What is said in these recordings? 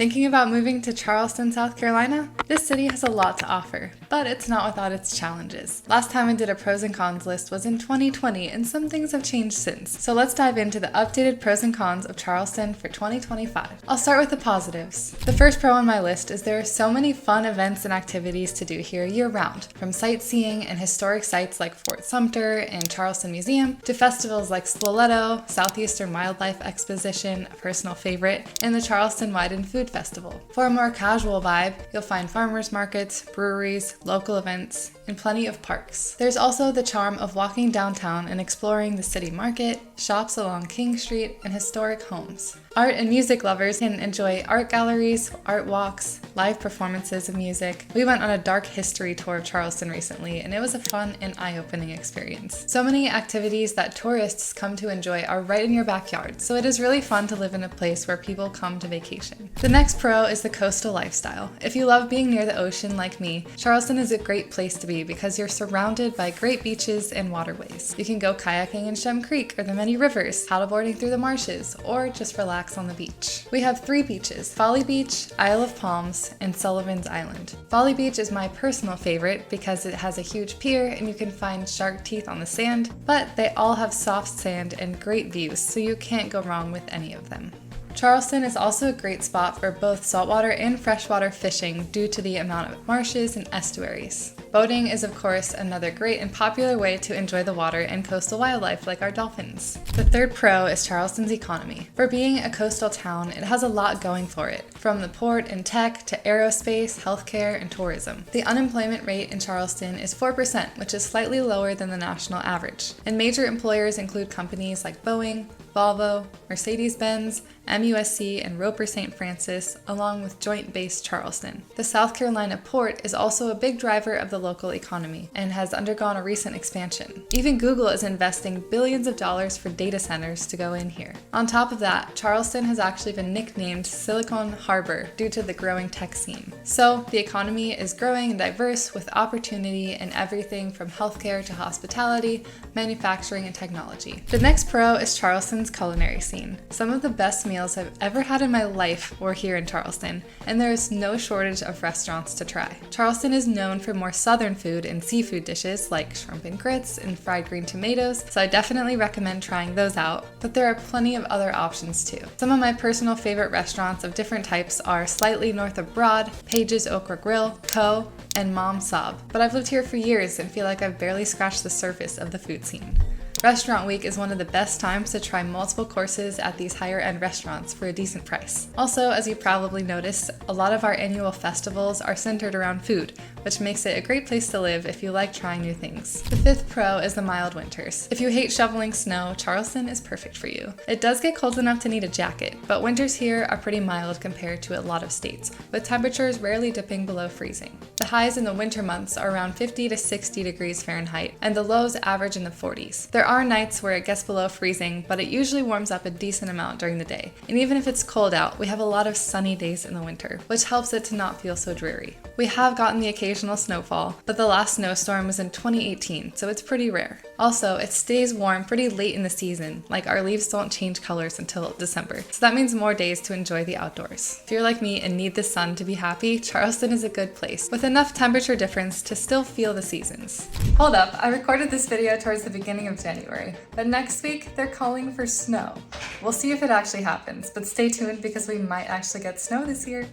Thinking about moving to Charleston, South Carolina? This city has a lot to offer, but it's not without its challenges. Last time I did a pros and cons list was in 2020, and some things have changed since. So let's dive into the updated pros and cons of Charleston for 2025. I'll start with the positives. The first pro on my list is there are so many fun events and activities to do here year-round, from sightseeing and historic sites like Fort Sumter and Charleston Museum, to festivals like Spoleto, Southeastern Wildlife Exposition, a personal favorite, and the Charleston Wine and Food Festival. For a more casual vibe, you'll find farmers markets, breweries, local events, and plenty of parks. There's also the charm of walking downtown and exploring the city market, shops along King Street, and historic homes. Art and music lovers can enjoy art galleries, art walks, live performances of music. We went on a dark history tour of Charleston recently, and it was a fun and eye-opening experience. So many activities that tourists come to enjoy are right in your backyard, so it is really fun to live in a place where people come to vacation. The next pro is the coastal lifestyle. If you love being near the ocean like me, Charleston is a great place to be because you're surrounded by great beaches and waterways. You can go kayaking in Shem Creek or the many rivers, paddleboarding through the marshes, or just relax on the beach. We have 3 beaches: Folly Beach, Isle of Palms, and Sullivan's Island. Folly Beach is my personal favorite because it has a huge pier and you can find shark teeth on the sand, but they all have soft sand and great views, so you can't go wrong with any of them. Charleston is also a great spot for both saltwater and freshwater fishing due to the amount of marshes and estuaries. Boating is of course another great and popular way to enjoy the water and coastal wildlife like our dolphins. The third pro is Charleston's economy. For being a coastal town, it has a lot going for it, from the port and tech to aerospace, healthcare, and tourism. The unemployment rate in Charleston is 4%, which is slightly lower than the national average. And major employers include companies like Boeing, Volvo, Mercedes-Benz, MUSC, and Roper St. Francis, along with Joint Base Charleston. The South Carolina port is also a big driver of the local economy and has undergone a recent expansion. Even Google is investing billions of dollars for data centers to go in here. On top of that, Charleston has actually been nicknamed Silicon Harbor due to the growing tech scene. So the economy is growing and diverse with opportunity in everything from healthcare to hospitality, manufacturing, and technology. The next pro is Charleston's culinary scene. Some of the best meals I've ever had in my life were here in Charleston, and there is no shortage of restaurants to try. Charleston is known for more southern food and seafood dishes like shrimp and grits and fried green tomatoes, so I definitely recommend trying those out, but there are plenty of other options too. Some of my personal favorite restaurants of different types are slightly north of Broad, Page's Okra Grill, Co., and Mom Sob, but I've lived here for years and feel like I've barely scratched the surface of the food scene. Restaurant Week is one of the best times to try multiple courses at these higher-end restaurants for a decent price. Also, as you probably noticed, a lot of our annual festivals are centered around food, which makes it a great place to live if you like trying new things. The fifth pro is the mild winters. If you hate shoveling snow, Charleston is perfect for you. It does get cold enough to need a jacket, but winters here are pretty mild compared to a lot of states, with temperatures rarely dipping below freezing. The highs in the winter months are around 50 to 60 degrees Fahrenheit, and the lows average in the 40s. There are nights where it gets below freezing, but it usually warms up a decent amount during the day. And even if it's cold out, we have a lot of sunny days in the winter, which helps it to not feel so dreary. We have gotten the occasional snowfall, but the last snowstorm was in 2018, so it's pretty rare. Also, it stays warm pretty late in the season, like our leaves don't change colors until December, so that means more days to enjoy the outdoors. If you're like me and need the sun to be happy, Charleston is a good place, with enough temperature difference to still feel the seasons. Hold up, I recorded this video towards the beginning of January, but next week they're calling for snow. We'll see if it actually happens, but stay tuned because we might actually get snow this year.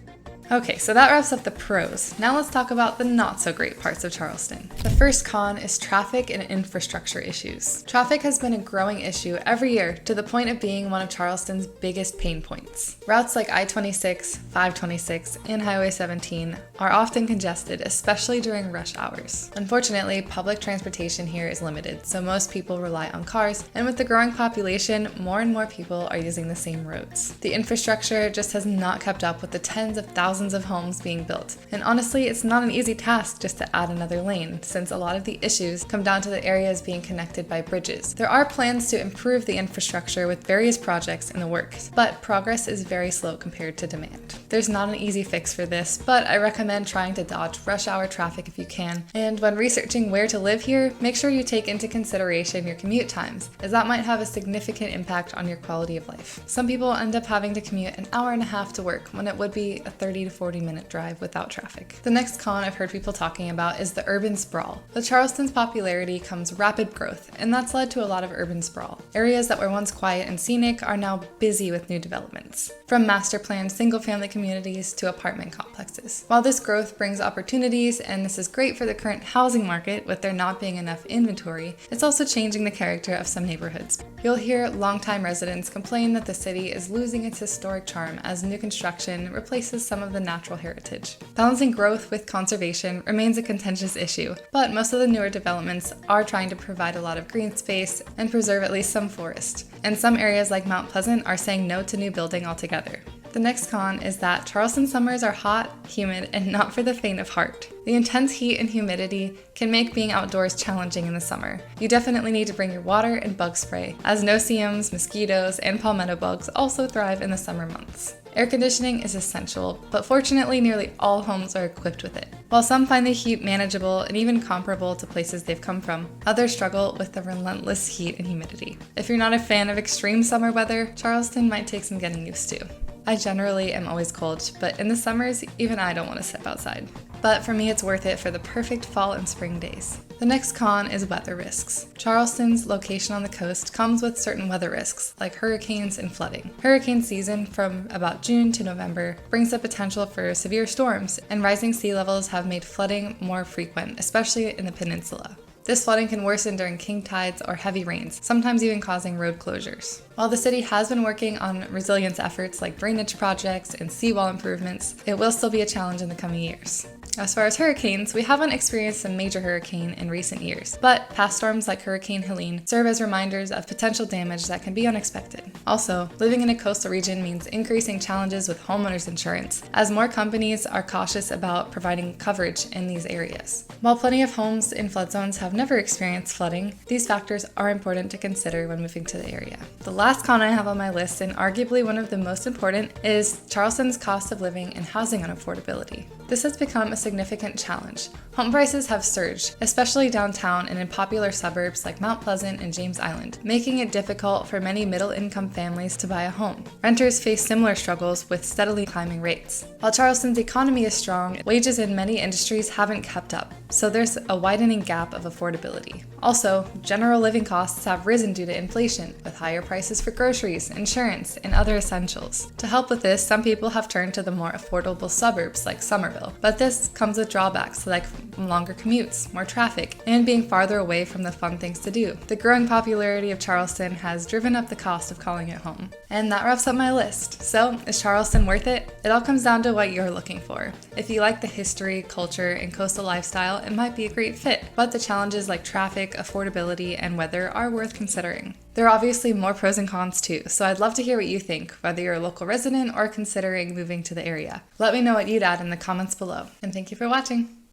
Okay, so that wraps up the pros. Now let's talk about the not so great parts of Charleston. The first con is traffic and infrastructure issues. Traffic has been a growing issue every year to the point of being one of Charleston's biggest pain points. Routes like I-26, 526, and Highway 17 are often congested, especially during rush hours. Unfortunately, public transportation here is limited, so most people rely on cars, and with the growing population, more and more people are using the same roads. The infrastructure just has not kept up with the tens of thousands thousands of homes being built. And honestly, it's not an easy task just to add another lane, since a lot of the issues come down to the areas being connected by bridges. There are plans to improve the infrastructure with various projects in the works, but progress is very slow compared to demand. There's not an easy fix for this, but I recommend trying to dodge rush hour traffic if you can. And when researching where to live here, make sure you take into consideration your commute times, as that might have a significant impact on your quality of life. Some people end up having to commute an hour and a half to work when it would be a 30 to 40 minute drive without traffic. The next con I've heard people talking about is the urban sprawl. With Charleston's popularity comes rapid growth, and that's led to a lot of urban sprawl. Areas that were once quiet and scenic are now busy with new developments, from master planned single-family communities to apartment complexes. While this growth brings opportunities, and this is great for the current housing market with there not being enough inventory, it's also changing the character of some neighborhoods. You'll hear longtime residents complain that the city is losing its historic charm as new construction replaces some of the natural heritage. Balancing growth with conservation remains a contentious issue, but most of the newer developments are trying to provide a lot of green space and preserve at least some forest. And some areas like Mount Pleasant are saying no to new building altogether. The next con is that Charleston summers are hot, humid, and not for the faint of heart. The intense heat and humidity can make being outdoors challenging in the summer. You definitely need to bring your water and bug spray, as no-see-ums, mosquitoes, and palmetto bugs also thrive in the summer months. Air conditioning is essential, but fortunately nearly all homes are equipped with it. While some find the heat manageable and even comparable to places they've come from, others struggle with the relentless heat and humidity. If you're not a fan of extreme summer weather, Charleston might take some getting used to. I generally am always cold, but in the summers, even I don't want to step outside. But for me, it's worth it for the perfect fall and spring days. The next con is weather risks. Charleston's location on the coast comes with certain weather risks, like hurricanes and flooding. Hurricane season from about June to November brings the potential for severe storms, and rising sea levels have made flooding more frequent, especially in the peninsula. This flooding can worsen during king tides or heavy rains, sometimes even causing road closures. While the city has been working on resilience efforts like drainage projects and seawall improvements, it will still be a challenge in the coming years. As far as hurricanes, we haven't experienced a major hurricane in recent years, but past storms like Hurricane Helene serve as reminders of potential damage that can be unexpected. Also, living in a coastal region means increasing challenges with homeowners insurance, as more companies are cautious about providing coverage in these areas. While plenty of homes in flood zones have never experienced flooding, these factors are important to consider when moving to the area. The last con I have on my list, and arguably one of the most important, is Charleston's cost of living and housing unaffordability. This has become a significant challenge. Home prices have surged, especially downtown and in popular suburbs like Mount Pleasant and James Island, making it difficult for many middle-income families to buy a home. Renters face similar struggles with steadily climbing rates. While Charleston's economy is strong, wages in many industries haven't kept up, so there's a widening gap of affordability. Also, general living costs have risen due to inflation, with higher prices for groceries, insurance, and other essentials. To help with this, some people have turned to the more affordable suburbs like Somerville, but this comes with drawbacks like longer commutes, more traffic, and being farther away from the fun things to do. The growing popularity of Charleston has driven up the cost of calling it home. And that wraps up my list. So, is Charleston worth it? It all comes down to what you're looking for. If you like the history, culture, and coastal lifestyle, it might be a great fit, but the challenges like traffic, affordability, and weather are worth considering. There are obviously more pros and cons too, so I'd love to hear what you think, whether you're a local resident or considering moving to the area. Let me know what you'd add in the comments below, and thank you for watching!